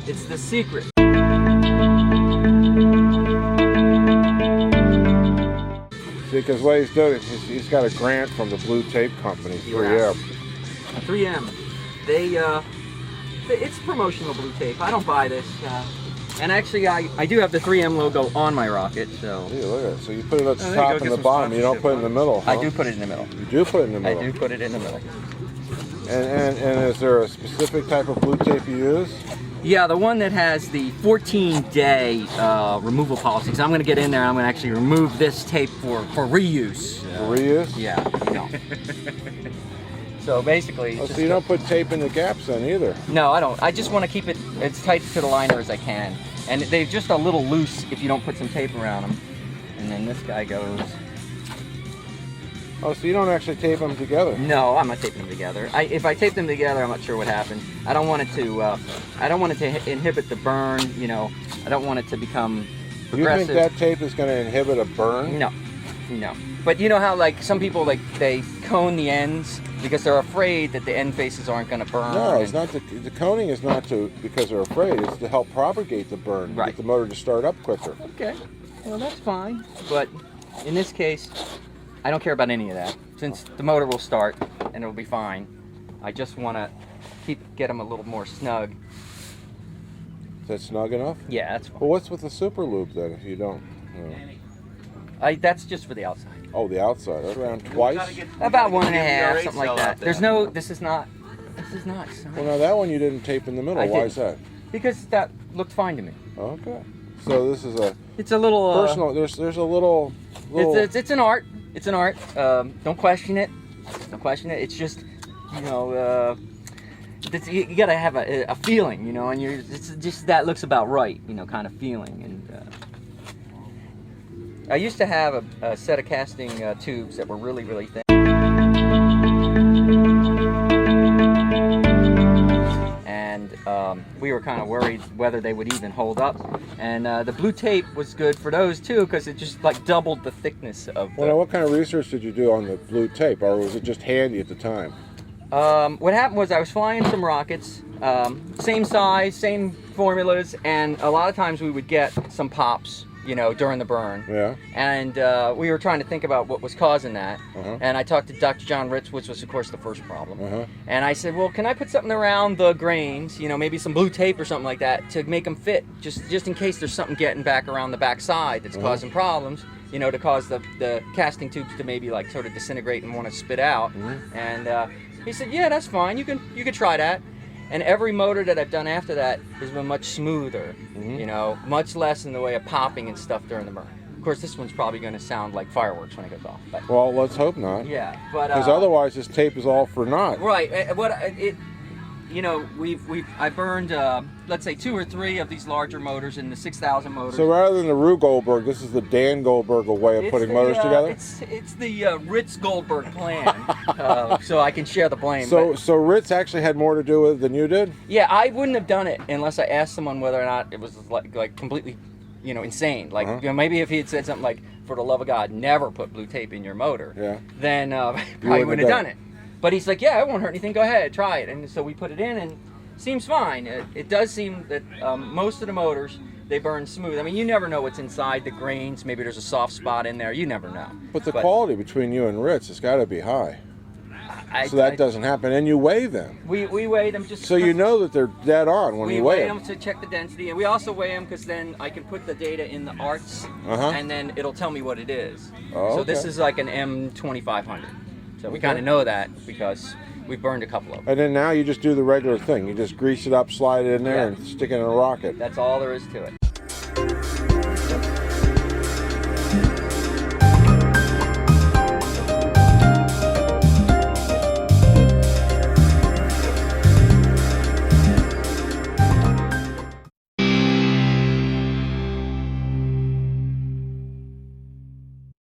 It's the secret. See, because what he's doing, he's got a grant from the Blue Tape Company, 3M. 3M. It's promotional blue tape. I don't buy this. And actually, I do have the 3M logo on my rocket, so. Yeah, look at it. So you put it at the top and the bottom. You don't put it in the middle. Huh? I do put it in the middle. You do put it in the middle. I do put it in the middle. And is there a specific type of blue tape you use? Yeah, the one that has the 14-day removal policy. Because I'm going to get in there and I'm going to actually remove this tape for reuse. For reuse? Yeah, you know. So basically... Oh, so you don't put tape in the gaps then either? No, I don't. I just want to keep it as tight to the liner as I can. And they're just a little loose if you don't put some tape around them. And then this guy goes... Oh, so you don't actually tape them together? No, I'm not taping them together. If I tape them together, I'm not sure what happens. I don't want it to. I don't want it to inhibit the burn. You know, I don't want it to become progressive. You think that tape is going to inhibit a burn? No, no. But you know how like some people like they cone the ends because they're afraid that the end faces aren't going to burn. No, it's not. The coning is not because they're afraid. It's to help propagate the burn, right. Get the motor to start up quicker. Okay, well that's fine. But in this case, I don't care about any of that. Since the motor will start and it'll be fine, I just want to get them a little more snug. Is that snug enough? Yeah, that's fine. Well, what's with the super loop then? If you don't. That's just for the outside. Oh, the outside. Around twice? About 1.5, something like that. There's no. This is not. Well, now that one you didn't tape in the middle. Why is that? Because that looked fine to me. Okay. So this is a. It's a little personal. There's a little. It's an art. It's an art. Don't question it. Don't question it. It's just, you know, you gotta have a feeling, you know, and it's just that looks about right, you know, kind of feeling. And I used to have a set of casting tubes that were really, really thin. We were kind of worried whether they would even hold up, and the blue tape was good for those too because it just like doubled the thickness of the... Well, now what kind of research did you do on the blue tape, or was it just handy at the time? What happened was I was flying some rockets, same size, same formulas, and a lot of times we would get some pops, you know, during the burn. Yeah. And we were trying to think about what was causing that. And I talked to Dr. John Ritz, which was, of course, the first problem. And I said, well, can I put something around the grains, you know, maybe some blue tape or something like that to make them fit, just in case there's something getting back around the back side that's causing problems, you know, to cause the casting tubes to maybe like sort of disintegrate and want to spit out. And he said, yeah, that's fine. You can try that. And every motor that I've done after that has been much smoother, you know, much less in the way of popping and stuff during the burn. Of course, this one's probably going to sound like fireworks when it goes off. But, well, let's hope not. Yeah, but because otherwise, this tape is all for naught. Right. You know, I burned let's say 2 or 3 of these larger motors in the 6,000 motors. So rather than the Rue Goldberg, this is the Dan Goldberg way of putting motors together. It's the Ritz Goldberg plan, so I can share the blame. So Ritz actually had more to do with it than you did? Yeah, I wouldn't have done it unless I asked someone whether or not it was like completely, you know, insane. Like you know, maybe if he had said something like, "For the love of God, never put blue tape in your motor," then probably wouldn't have done it. But he's like, yeah, it won't hurt anything. Go ahead, try it. And so we put it in, and it seems fine. It does seem that most of the motors, they burn smooth. I mean, you never know what's inside the grains. Maybe there's a soft spot in there. You never know. But the quality between you and Ritz has got to be high. So that doesn't happen. And you weigh them. We weigh them just... So you know that they're dead on when you weigh them. We weigh them to check the density. And we also weigh them because then I can put the data in the ARTS, and then it'll tell me what it is. Oh, so this is like an M2500. So we kind of know that because we've burned a couple of them. And then now you just do the regular thing. You just grease it up, slide it in there, and stick it in a rocket. That's all there is to it.